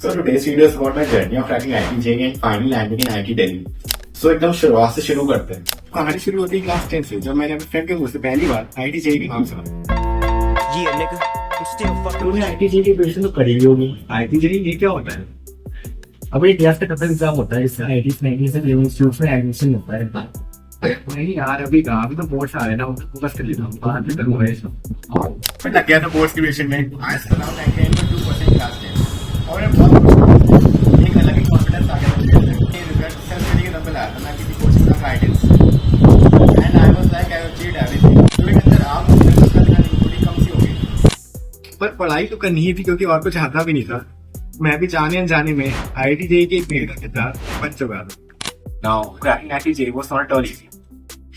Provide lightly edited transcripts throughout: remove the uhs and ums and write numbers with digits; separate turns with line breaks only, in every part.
So today's video is about my journey of cracking IIT JEE and finally landing in IIT Delhi. So एकदम शुरुआत से शुरू करते हैं। कहानी शुरू होती है क्लास 10 से, जब मैंने अपने फ्रेंड के मुझसे पहली बार IIT JEE की नाम सुना। तूने IIT JEE की प्रिपरेशन तो करी भी होगी। IIT JEE ये क्या होता है? अब एक क्लास का टफ एग्जाम होता है, इससे IIT से इंस्टीट्यूट में एडमिशन होता है। नहीं यार अभी कहाँ, अभी तो बोर्ड्स आ रहे हैं ना, फोकस कर लेता हूँ, बाद में करूँगा ये सब। लग गया था बोर्ड्स की प्रिपरेशन में। आज का नाम 99.2% क्लास है और एक अलग ही कॉन्फिडेंस आ गया था। ये रिजल्ट सेल्फ स्टडी के नंबर लाया था, मैं किसी कोचिंग का guidance and I was like I have achieved everything. मेरे अंदर आम कॉन्फिडेंस का थोड़ी कम सी हो गई, पर पढ़ाई तो करनी ही थी क्योंकि और कुछ आता भी नहीं था। मैं भी जाने अनजाने में IIT JEE के एक पेड़ का किरदार बन चुका था। Now, cracking IIT JEE was not at all easy.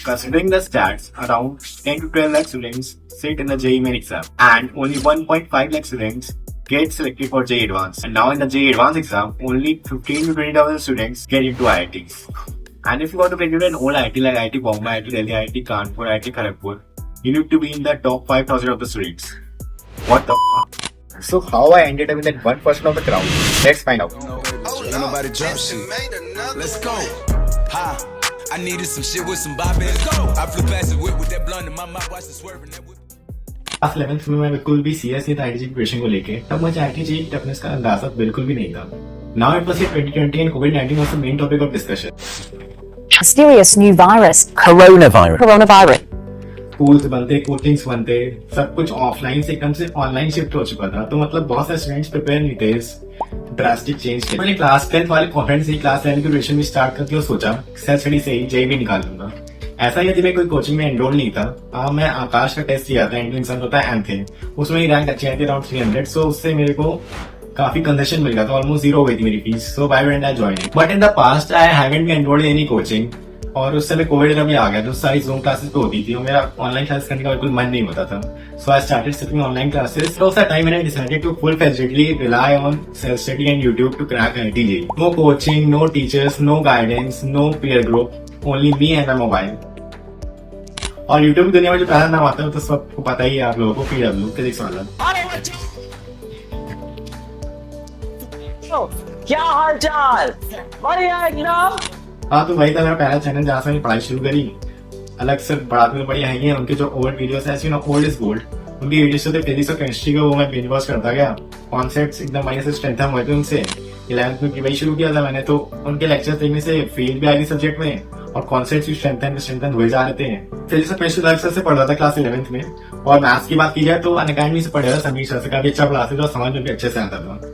Considering the stats, around 10 to 12 lakh students sit in the JEE main exam, and only 1.5 lakh students get selected for JEE Advanced. And now in the JEE Advanced exam, only 15 to 20,000 students get into IITs. And if you want to get into an old IIT like IIT Bombay, IIT Delhi, IIT Kanpur, IIT Kharagpur, you need to be in the top 5,000 of the students. What the fuck? So how I ended up in that 1% of the crowd? Let's find out.
Ain't nobody drop shit. Let's go. Ha. I needed some shit with some bop. Let's go. I flew past the whip with that blunt in my mouth, watched it swerving that whip.
Class 11th में मैं बिल्कुल भी serious नहीं था IIT JEE preparation को लेके। तब मुझे IIT JEE टफनेस का अंदाजा बिल्कुल भी नहीं था। Now it was 2020 and COVID-19 was the main topic of discussion.
Mysterious new virus. Coronavirus.
Schools बनते, कोचिंग्स बनते, सब कुछ ऑफलाइन से एकदम से ऑनलाइन शिफ्ट हो चुका था। तो मतलब बहुत सारे स्टूडेंट्स प्रिपेयर नहीं थे इस ड्रास्टिक चेंज के। मैंने क्लास 10th वाले कॉन्फिडेंस से क्लास 11 की प्रिपरेशन भी स्टार्ट करके और सोचा सेल्फ स्टडी से ही JEE भी निकाल लूंगा। ऐसा ही मैं कोई कोचिंग में एनरोल नहीं था। मैं आकाश का टेस्ट दिया था, एंट्री एग्जाम होता है एमथे, उसमें ही रैंक अच्छी आई थी अराउंड 300। सो उससे मेरे को काफी कंसेशन मिल गया था, ऑलमोस्ट 0 हो गई थी मेरी fees. So why didn't I join it? But in the past I haven't been enrolled in any coaching. और उस समय कोविड का भी आ गया, तो सारी जूम क्लासेस पे होती थी और मेरा ऑनलाइन क्लास करने का बिल्कुल मन नहीं होता था। So I started sitting online classes. तो उस टाइम मैंने decided to full fledgedly rely on self study and YouTube to crack IIT JEE। No coaching, no teachers, no guidance, no peer group, only me and my mobile. और YouTube की दुनिया में जो पहला नाम आता है तो सबको पता ही है आप लोगों को, PW फिजिक्स वाला।
क्या हाल चाल? बढ़िया एकदम।
हाँ, तो वही था मेरा पहला चैनल जहाँ से मैंने पढ़ाई शुरू करी। अलग से पढ़ाते तो बढ़िया है, उनके जो ओल्ड वीडियोस है, ओल्ड इज गोल्ड, उनकी वीडियोस थे फिजिक्स और केमिस्ट्री को, वो मैं बिंज वॉच करता गया। कॉन्सेप्ट्स एकदम बढ़िया से स्ट्रेंथन हुए थे उनसे। 11th में वही शुरू किया था मैंने, तो उनके लेक्चर्स देखने से फील भी आई थी सब्जेक्ट में और कॉन्सेप्ट्स भी स्ट्रेंथन हुए जा रहे थे। फिजिक्स और केमिस्ट्री अलग से पढ़ रहा था क्लास 11th में। और मैथ्स की बात की जाए तो अनअकैडमी से पढ़ रहा था, समीर सर से काफी अच्छा पढ़ाते थे और समझ में भी अच्छे से आता था।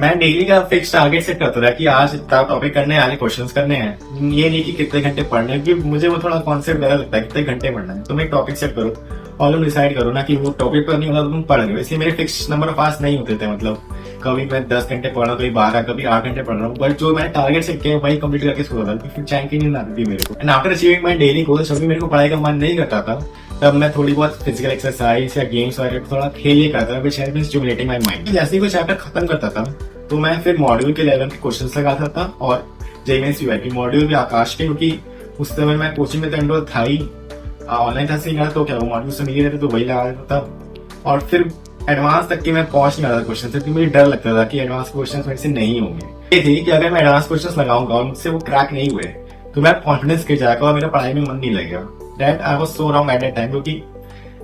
मैं डेली का फिक्स टारगेट सेट करता था कि आज इतना टॉपिक करने हैं, क्वेश्चंस करने हैं। ये नहीं कि कितने घंटे पढ़ने हैं, क्योंकि मुझे वो थोड़ा कॉन्सेप्ट गलत लगता है कितने घंटे पढ़ना है। तुम एक टॉपिक सेट करो और तुम डिसाइड करो ना कि वो टॉपिक पर नहीं होगा तो तुम पढ़ रहे हो। इसलिए मेरे फिक्स नंबर ऑफ आवर्स नहीं होते थे। मतलब कभी मैं 10 घंटे पढ़ रहा हूँ, कभी 12, कभी 8 घंटे पढ़ रहा हूँ, बट जो मैंने टारगेट सेट किया वही कंप्लीट करके सो रहा था। फिर चैन की नींद आती थी मेरे को। And after achieving my daily goals, जब भी मेरे को पढ़ाई का मन नहीं करता था तब मैं थोड़ी बहुत फिजिकल एक्सरसाइज या गेम्स वगैरह थोड़ा खेल ही करता था, which has been stimulating my mind. जैसे ही कोई चैप्टर खत्म करता था तो मैं फिर मॉड्यूल के लेवल के क्वेश्चंस लगाता था और JEE मेंस की मॉड्यूल भी आकाश के, क्योंकि उस समय मैं कोचिंग में तो एनरोल था ही, ऑनलाइन था सीखा, तो क्या वो मॉड्यूल से मिली रहते तो वही लगा देता था। और फिर एडवांस तक के मैं पहुंच नहीं रहा था क्वेश्चन से, क्योंकि मुझे डर लगता था कि एडवांस क्वेश्चन मेरे से नहीं होंगे। ये थी कि अगर मैं एडवांस क्वेश्चन लगाऊंगा और मुझसे वो क्रैक नहीं हुए तो मेरा कॉन्फिडेंस गिर जाएगा और मेरा पढ़ाई में मन नहीं लगेगा। That I was so wrong at that time, क्योंकि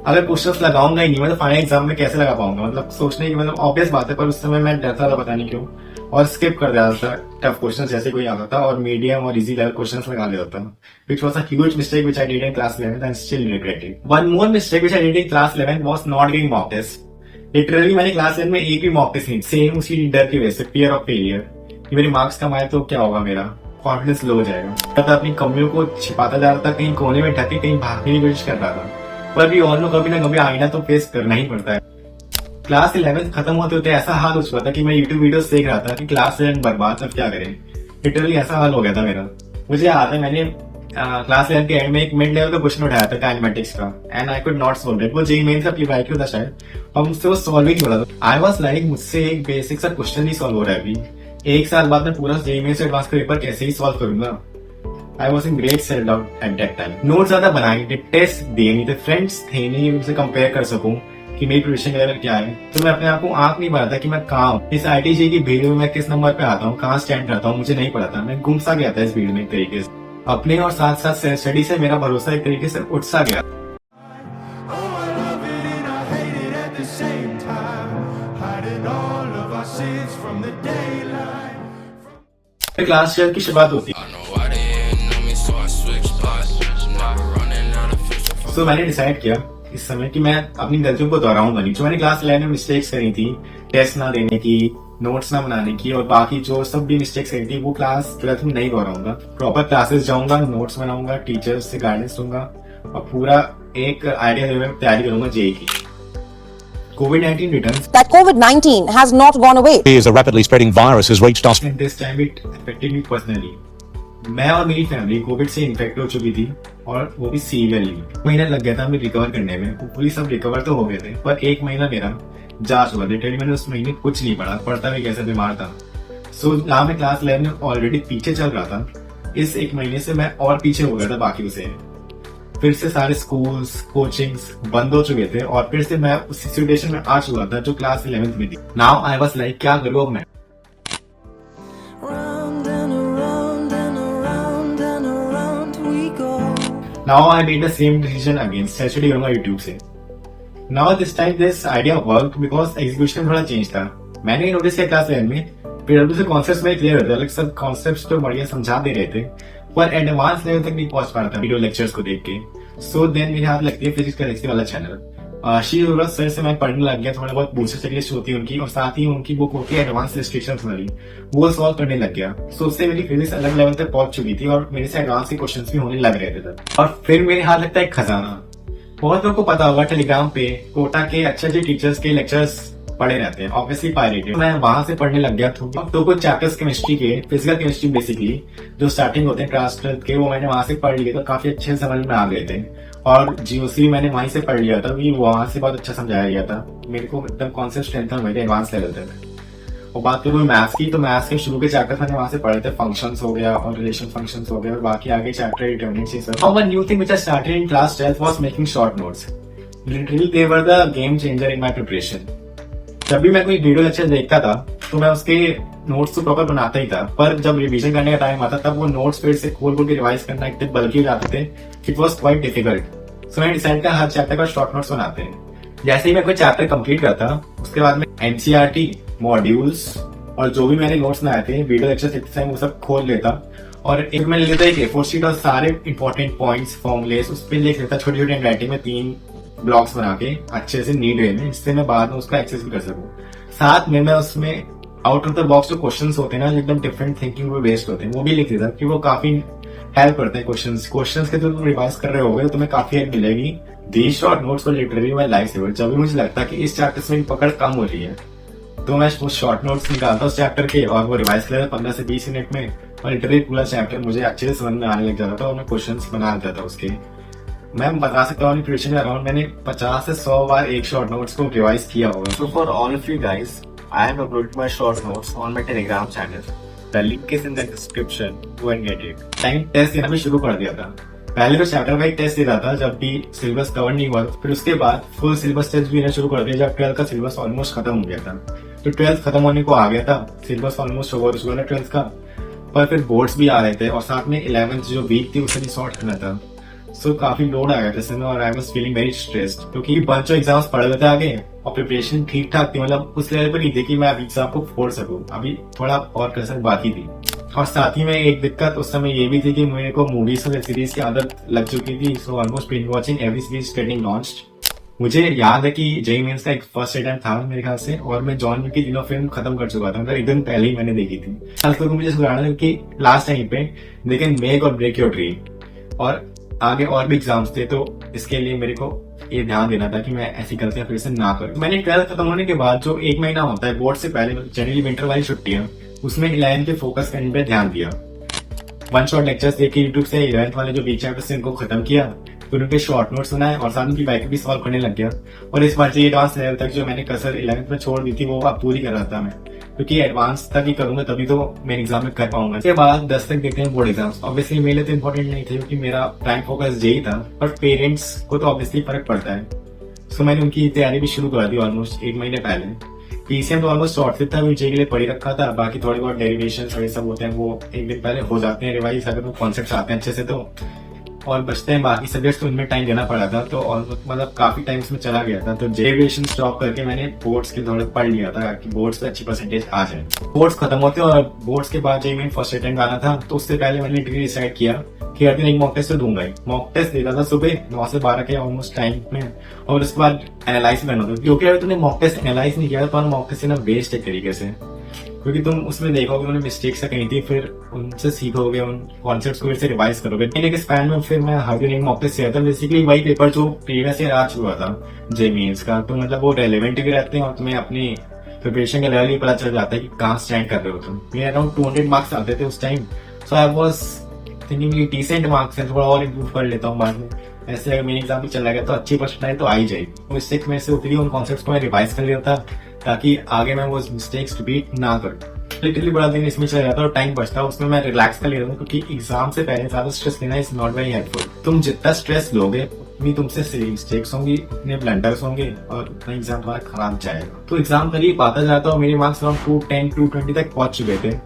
अगर क्वेश्चंस लगाऊंगा ही नहीं मैं तो फाइनल एग्जाम में कैसे लगा पाऊंगा। मतलब सोचने की मतलब ऑब्वियस बात है, पर उस समय मैं डरता था पता नहीं क्यों और स्किप कर देता था टफ क्वेश्चन जैसे कोई आता था और मीडियम और इजी लेवल क्वेश्चंस लगा देता था, which was a huge mistake which I did in class 11th and still regret it. One more mistake which I did in class 11 was not giving mock test. Literally मैंने class 11 में एक भी mock test नहीं, same उसी डर की वजह से, फियर ऑफ फेलियर कि मेरे मार्क्स कम आए तो क्या होगा, मेरा कॉन्फिडेंस लो हो जाएगा। तब अपनी कमियों को छिपाता जा रहा था, कहीं कोने में ढके कहीं भागने की कोशिश कर रहा था, पर भी और कभी ना कभी आईना तो फेस करना ही पड़ता है। क्लास 11 खत्म होते होते ऐसा हाल हो चुका था कि मैं यूट्यूब वीडियोस देख रहा था कि क्लास 11 बर्बाद, अब क्या करें। लिटरली ऐसा हाल हो गया था मेरा। मुझे याद है मैंने क्लास 11 के एंड में एक मिड लेवल का क्वेश्चन उठाया था काइनेमेटिक्स का, and I could not solve it. वो JEE मेंस का PYQ था शायद, और मुझसे वो सॉल्व ही नहीं हो रहा था। आई वाज लाइक मुझसे एक बेसिक सा क्वेश्चन नहीं सॉल्व हो रहा है अभी, एक साल बाद मैं पूरा JEE मेंस एडवांस का पेपर कैसे ही सॉल्व करूंगा। I was in great self doubt at that time. Note ज्यादा बनाए थे, टेस्ट दिए नहीं थे, फ्रेंड्स थे नहीं उनसे कंपेयर कर सकूं कि मेरी प्रिपरेशन लेवल क्या है, तो मैं अपने आप को आंक नहीं बढ़ाता कि मैं कहाँ हूँ। इस IIT JEE की भीड़ में मैं किस नंबर पे आता हूँ, कहाँ स्टैंड करता हूँ, मुझे नहीं पता था। मैं गुम सा गया था इस भीड़ में एक तरीके से। अपने और साथ साथ स्टडी से मेरा भरोसा एक तरीके से उठ सा गया। क्लास 12 की शुरुआत होती है। तो मैंने डिसाइड किया इस समय कि मैं अपनी गलतियों को दोहराऊंगा नहीं। जो मैंने क्लास 11 में मिस्टेक्स करी थी, टेस्ट ना देने की, नोट्स ना बनाने की और बाकी जो सब भी मिस्टेक्स करी थी, वो क्लास 12 में नहीं दोहराऊंगा। प्रॉपर क्लासेस जाऊंगा, नोट्स बनाऊंगा, टीचर्स से गाइडेंस लूंगा और पूरा एक आइडिया में तैयारी करूंगा JEE की। COVID-19 returns.
That COVID-19 has not gone away.
Fears a rapidly spreading virus has reached us.
And this time it affected me personally. मैं और मेरी फैमिली कोविड से इन्फेक्ट हो चुकी थी और वो भी सीवियरली। महीना लग गया था हमें रिकवर करने में। पूरी सब रिकवर तो हो गए थे, पर एक महीना मेरा जा चुका। लिटरली मैंने उस महीने कुछ नहीं पढ़ा, पढ़ता भी कैसे, बीमार था। सो जहाँ मैं क्लास 11 में ऑलरेडी पीछे चल रहा था, इस एक महीने से मैं और पीछे हो गया था बाकी से। फिर से सारे स्कूल्स, कोचिंग्स बंद हो चुके थे और फिर से मैं उस सिचुएशन में आ चुका था जो क्लास 11th में थी। नाउ आई वाज लाइक, क्या करूँ अब मैं? Now I made the same decision again, study करूंगा यूट्यूब से। Now this time this idea worked because execution थोड़ा चेंज था। मैंने नोटिस किया क्लास 11 में PW से कॉन्सेप्ट्स में क्लियर होते, अलग सब कॉन्सेप्ट्स तो बढ़िया समझा दे रहे थे, पर एडवांस लेवल तक नहीं पहुंच पा रहा था वीडियो लेक्चर्स को देख के। सो देन मेरे हाथ लगती है फिजिक्स केमिस्ट्री वाला चैनल। श्री सर से मैं पढ़ने लग गया, थोड़ा बहुत बूस्टर चेकलिस्ट होती है उनकी, और साथ ही उनकी बुक होती है एडवांस रिस्ट्रिक्शंस वाली, वो सॉल्व करने लग गया। सो उससे मेरी फिजिक्स अलग लेवल तक पहुंच चुकी थी और मेरे से एडवांस के क्वेश्चंस भी होने लग रहे थे तब। और फिर मेरे हाथ लगता है एक खजाना। बहुत लोगों को पता होगा टेलीग्राम पे कोटा के अच्छे टीचर्स के लेक्चर्स पढ़े रहते हैं, ऑब्वियसली पायरेटेड। मैं वहां से पढ़ने लग गया था। तो कुछ चैप्टर्स केमिस्ट्री के, फिजिकल केमिस्ट्री बेसिकली जो स्टार्टिंग होते हैं क्लास 12 के, वो मैंने वहां से पढ़ लिए तो काफी अच्छे समझ में आ गए थे। और GOC मैंने वहीं से पढ़ लिया था, कि वहां से बहुत अच्छा समझाया गया था। मेरे को एकदम कॉन्सेप्ट स्ट्रेंथन हुए थे एडवांस लेवल तक। और बात करूँ मैथ्स की, तो मैथ्स के शुरू के चैप्टर मैंने वहां से पढ़े थे। फंक्शंस हो गया और रिलेशन फंक्शंस हो गया और बाकी आगे चैप्टर डिटरमिनेंट्स सब। और one new thing which I started in class 12 was making short notes. Literally they were the game changer in my preparation. जब भी मैं कोई वीडियो लेक्चर देखता था तो मैं उसके नोट्स तो प्रॉपर बनाता ही था, पर जब रिवीजन करने का टाइम आता तब वो नोट्स फिर से खोल के रिवाइज करना इतने बल्कि हो जाते थे, इट वाज क्वाइट डिफिकल्ट। सो मैंने डिसाइड किया हर चैप्टर का शॉर्ट नोट्स बनाते हैं। जैसे ही मैं कोई चैप्टर कंप्लीट करता, उसके बाद में NCERT मॉड्यूल्स और जो भी मैंने नोट्स बनाए थे वीडियो लेक्चर देखते समय वो सब खोल लेता और एक मैं लेता एक A4 शीट और सारे इंपॉर्टेंट पॉइंट्स, फॉर्मुलेस उस पर लिख लेता छोटी छोटी हैंडराइटिंग में 3 ब्लॉक्स बना के अच्छे से नीट वे में, जिससे मैं बाद में उसका एक्सेस भी कर सकूं। साथ में मैं उसमें आउट ऑफ द बॉक्स जो क्वेश्चंस होते हैं ना, एकदम डिफरेंट थिंकिंग पे बेस्ड होते हैं, वो भी लिख देता कि वो काफी हेल्प करते हैं। क्वेश्चंस के जो तुम रिवाइज कर रहे होगे तो तुम्हें काफी हेल्प मिलेगी। दी शॉर्ट नोट्स को लिटरली माय लाइफ सेवर। जब भी मुझे लगता है कि इस चैप्टर से मेरी पकड़ कम हो रही है तो मैं वो शॉर्ट नोट्स निकालता उस चैप्टर के और वो रिवाइज कर लेता 15 से 20 मिनट में, और लिटरली पूरा चैप्टर मुझे अच्छे से समझ में आने लग जाता था और मैं क्वेश्चंस बना लेता था उसके। मैं बता सकता हूँ प्रिपरेशन के अराउंड मैंने 50 से 100 बार एक शॉर्ट नोट्स को रिवाइज किया होगा। So for all of you guys, I have uploaded my short notes on my Telegram channel. The link is in the description. Go and get it. Time test देना भी शुरू कर दिया था। पहले तो चैप्टर वाइज टेस्ट देता था जब भी सिलेबस कवर नहीं हुआ, फिर उसके बाद फुल सिलेबस टेस्ट भी देना शुरू कर दिया जब 12 का सिलेबस ऑलमोस्ट खत्म हो गया था। तो 12 खत्म होने को आ गया था, सिलेबस ऑलमोस्ट ओवर हो गया 12 का, पर फिर बोर्ड्स भी आ रहे थे और साथ में 11th जो वीक थी उसे भी सॉर्ट करना था। सो काफी लोड आ गया था इसमें और I was feeling very stressed, क्योंकि बंच ऑफ एग्जाम्स पढ़ रहे थे आगे और प्रिपरेशन ठीक ठाक थी, मतलब उस लेवल पर नहीं थी कि मैं अभी एग्जाम को फोड़ सकूं, अभी थोड़ा और कसर बाकी थी। और साथ ही में एक दिक्कत उस समय ये भी थी कि मेरे को मूवीज और सीरीज की आदत लग चुकी थी। So almost binge watching every series getting launched. मुझे याद है कि JEE मेंस का एक फर्स्ट अटेम्प्ट था मेरे ख्याल से, और मैं जॉन विक की तीनों फिल्म खत्म कर चुका था, मतलब एक दिन पहले ही मैंने देखी थी। खास करके मुझे सुधारना था कि लास्ट टाइम पे दे कैन मेक और ब्रेक योर ड्रीम, और आगे और भी एग्जाम्स थे, तो इसके लिए मेरे को ये ध्यान देना था कि मैं ऐसी गलतियां फिर से ना करूं। मैंने 12 खत्म होने के बाद जो 1 महीना होता है बोर्ड से पहले, जनरली विंटर वाली छुट्टियां, उसमें 11 के फोकस करने पे ध्यान दिया। वन शॉट लेक्चर्स देखे यूट्यूब से, 11th वाले जो वीक चैप्टर्स थे उनको खत्म किया, फिर उनके शॉर्ट नोट्स बनाए और साथ उनकी बाइक भी सॉल्व करने लग गया। और इस बार से एडवांस लेवल तक जो मैंने कसर 11th में छोड़ दी थी वो अब पूरी कर रहा था मैं, क्योंकि एडवांस तक ही करूंगा तभी तो मैं एग्जाम में कर पाऊंगा। इसके बाद 10 तक देखते हैं बोर्ड एग्जाम्स। ऑब्वियसली मेरे लिए तो इम्पोर्टेंट नहीं थे क्योंकि मेरा प्राइम फोकस JEE था, पर पेरेंट्स को तो ऑब्वियसली फर्क पड़ता है। सो मैंने उनकी तैयारी भी शुरू कर दी ऑलमोस्ट 1 महीने पहले। पीसीएम तो ऑलमोस्ट सॉर्टेड था, विजय के लिए पढ़ी रखा था, बाकी थोड़े बहुत डेरिवेशन और ये सब होते हैं वो 1 दिन पहले हो जाते हैं रिवाइज, अगर वो कॉन्सेप्ट आते हैं अच्छे से तो, और बचते हैं बाकी सब्जेक्ट्स तो उनमें टाइम देना पड़ा था, तो ऑलमोस्ट मतलब काफी टाइम उसमें चला गया था। तो डेरिवेशन स्टॉप करके मैंने बोर्ड्स के थोड़े पढ़ लिया था कि बोर्ड्स पे अच्छी परसेंटेज आ जाए। बोर्ड्स खत्म होते और बोर्ड्स के बाद जेईई फर्स्ट अटेम्प्ट आना था, तो उससे पहले मैंने डिग्री डिसाइड किया कि हर दिन एक मॉक टेस्ट तो दूंगा ही। मॉक टेस्ट देता था सुबह 9 से 12 के ऑलमोस्ट टाइम में, और उसके बाद एनालाइज करना था, क्योंकि अगर तुमने मॉक टेस्ट एनालाइज नहीं किया तो मॉक टेस्ट ना वेस्ट एक तरीके से, क्योंकि तुम उसमें देखोगे उन्होंने मिस्टेक्स कहीं थी, फिर उनसे सीखोगे, उन कॉन्सेप्ट्स को फिर से रिवाइज करोगे। महीने के स्पैन में फिर मैं हर दिन एक मॉक टेस्ट किया था, बेसिकली वही पेपर जो प्रीवियस ईयर आ चुका था जेईई मेंस का, तो मतलब वो रेलेवेंट भी रहते हैं और तुम्हें अपनी प्रिपरेशन का लेवल भी पता चल जाता है कि कहाँ स्टैंड कर रहे हो तुम। मेरे अराउंड 200 मार्क्स आते थे उस time, so I was thinking कि डिसेंट मार्क्स है, थोड़ा और इम्प्रूव कर लेता हूँ बाद में, ऐसे अगर मेरे एग्जाम भी चला गया तो अच्छी परसेंटाइज तो आ ही जाएगी। मिस्टेक्स में से उतरी उन कॉन्सेप्ट्स को मैं रिवाइज कर लिया था ताकि आगे मैं वो मिस्टेक्स रिपीट ना करूँ। लिटरली बड़ा दिन इसमें चला जाता और टाइम बचता, उसमें मैं रिलैक्स कर लेता हूँ, क्योंकि एग्जाम से पहले ज्यादा स्ट्रेस लेना इज नॉट वेरी हेल्पफुल। तुम जितना स्ट्रेस लोगे उतनी तुमसे सिली मिस्टेक्स होंगी, उतने ब्लंडर्स होंगे और उतना एग्जाम तुम्हारा खराब जाएगा। तो एग्जाम करीब आता जाता और मेरे मार्क्स अराउंड 210 220 तक पहुंच चुके थे,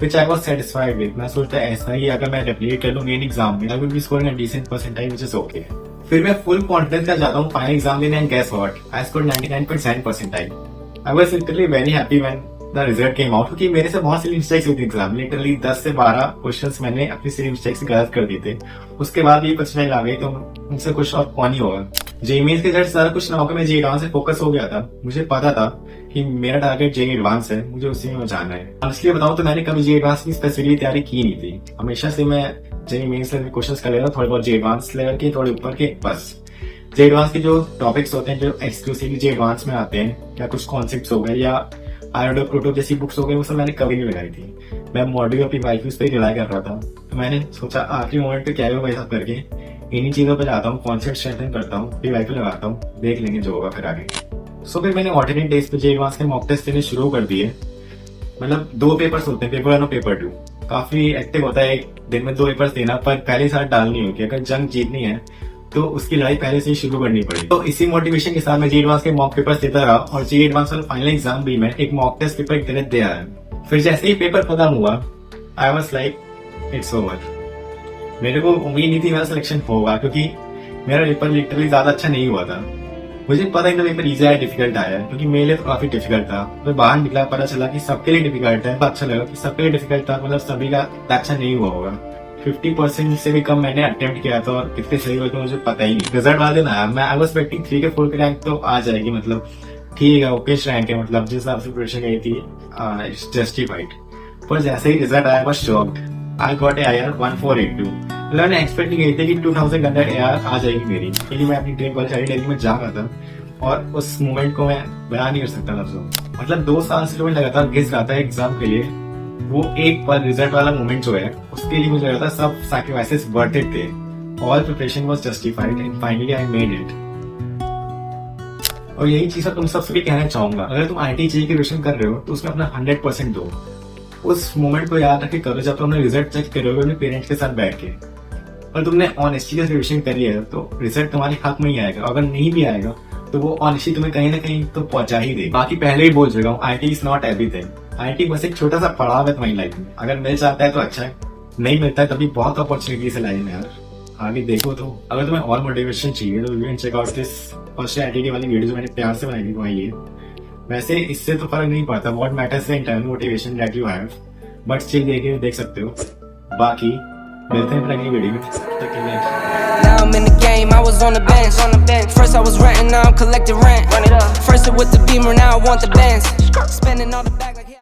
which I was satisfied with। मैं सोचता ऐसा ही अगर मैं रेप्लिकेट कर लूंगी इन एग्जाम में, I will be scoring a decent percentile which is okay। फिर मैं फुल कॉन्फिडेंस का जाता हूँ फाइनल एग्जाम देने and guess what, I scored 99.7 percentile। I was literally very happy when the result came out, क्योंकि मेरे से बहुत सिली मिस्टेक्स हुई थी एग्जाम, लिटरली 10 से 12 क्वेश्चंस मैंने अपनी सिली मिस्टेक्स गलत कर दिए थे, उसके बाद ये परसेंटाइल आ गई, तो उनसे कुछ और कौन ही होगा। जेईई मेंस के रिजल्ट सारा कुछ ना होकर मैं जेईई एडवांस से फोकस हो गया था। मुझे पता था कि मेरा टारगेट जेईई एडवांस है, मुझे उसी में जाना है। ऑनेस्टली बताऊं तो मैंने कभी जेईई एडवांस की स्पेसिफिकली तैयारी की नहीं थी, हमेशा से मैं जेईई मेंस लेवल के क्वेश्चंस कर लेता, थोड़े बहुत जेईई एडवांस लेवल के, थोड़े ऊपर के, बस। जेईई एडवांस के जो टॉपिक्स होते हैं जो एक्सक्लूसिवली जेईई एडवांस में आते हैं, या कुछ कॉन्सेप्ट्स हो गए या आयोडो प्रोटो जैसी बुक्स हो गई, वो सब मैंने कभी नहीं लगाई थी। मैं मॉड्यूल अपनी वाइफ्यूज पे रिलाई कर रहा था, तो मैंने सोचा आखिरी मोमेंट पे क्या है वैसा करके इन्हीं चीजों पे जाता हूँ, कॉन्सेप्ट स्ट्रेंथन करता हूँ, फिर वाइफ लगाता हूँ, देख लेंगे जो होगा फिर आगे। सो फिर मैंने ऑल्टरनेट डेज पे जेईई एडवांस के मॉक टेस्ट देने शुरू कर दिए। मतलब 2 पेपर्स होते हैं, पेपर 1 और पेपर 2। काफी एक्टिव होता है, एक दिन में 2 पेपर्स देना, पर पहले साथ डालनी होगी। अगर जंग जीतनी है तो उसकी लड़ाई पहले से ही शुरू करनी पड़ी। तो इसी मोटिवेशन के साथ मैं जेईई एडवांस के मॉक पेपर्स देता रहा, और जेईई एडवांस वाला फाइनल एग्जाम भी मैं एक मॉक टेस्ट पेपर गलत दे आया। फिर जैसे ही पेपर खत्म हुआ, I was like it's over. मेरे को उम्मीद नहीं थी मेरा सिलेक्शन होगा, क्योंकि मेरा पेपर लिटरली ज्यादा अच्छा नहीं हुआ था। मुझे पता नहीं था पेपर इजी आया डिफिकल्ट आया, क्योंकि मेरे लिए तो काफी डिफिकल्ट था। मैं बाहर निकला, पता चला कि सबके लिए डिफिकल्ट है। अच्छा लगा कि सबके लिए डिफिकल्ट था, मतलब सभी का अच्छा नहीं हुआ होगा। 50% से भी कम मैंने अटेम्प्ट किया था, और कितने सही हुए थे मुझे पता ही नहीं। रिजल्ट वाले दिन आया, मैं आई वाज एक्सपेक्टिंग 3 के 4 के रैंक तो आ जाएगी, मतलब ठीक है, ओके रैंक है, मतलब जिस हिसाब से प्रिपरेशन गई थी इट्स जस्टिफाइड। पर जैसे ही रिजल्ट आया, बस शॉक्ड। I got AIR 1482। मतलब मैंने एक्सपेक्ट नहीं की थी कि 2000 के अंदर AIR आ जाएगी मेरी, क्योंकि मैं अपनी ड्रीम कॉलेज दिल्ली में जा रहा था, और उस मोमेंट को मैं बयान नहीं कर सकता लफ्जों। मतलब 2 साल से जो मैं लगातार घिस रहा था एग्जाम के लिए, वो एक पर रिजल्ट वाला मोमेंट जो है उसके लिए मुझे लगा था सब सैक्रिफाइसेस वर्थ इट थे। All preparation was justified and finally I made it. और यही चीज तुम सबसे भी कहना चाहूंगा, अगर तुम IIT JEE की प्रिपरेशन कर रहे हो तो उसमें अपना 100% दो। उस मोमेंट को याद रख के करो जब तुमने रिजल्ट चेक करोगे अपने पेरेंट्स के साथ बैठ के, और तुमने ऑनेस्टी से प्रिपरेशन करी है तो रिजल्ट तुम्हारे हाथ में ही आएगा। अगर नहीं भी आएगा तो वो ऑनेस्टी तुम्हें कहीं ना कहीं तो पहुंचा ही देगी। बाकी पहले ही बोल चुका हूँ, IIT is not everything. IIT बस एक छोटा सा पड़ाव है तुम्हारी लाइफ में। अगर मिल जाता है तो अच्छा है, नहीं मिलता है तभी बहुत अपॉर्चुनिटीज है लाइफ में यार, आगे देखो। तो अगर तुम्हें और मोटिवेशन चाहिए तो you can check out this first IIT वाली वीडियो जो मैंने प्यार से बनाई थी वही है। वैसे इससे तो फर्क नहीं पड़ता, व्हाट मैटर्स है internal motivation that you have, but still देखिए देख सकते हो। बाकी मिलते हैं अगली वीडियो में, तब तक के लिए।
Now I'm in the game, I was on the bench. First I was renting, now I'm collecting rent. First it with the Beamer, now I want the Benz. Spending all the back.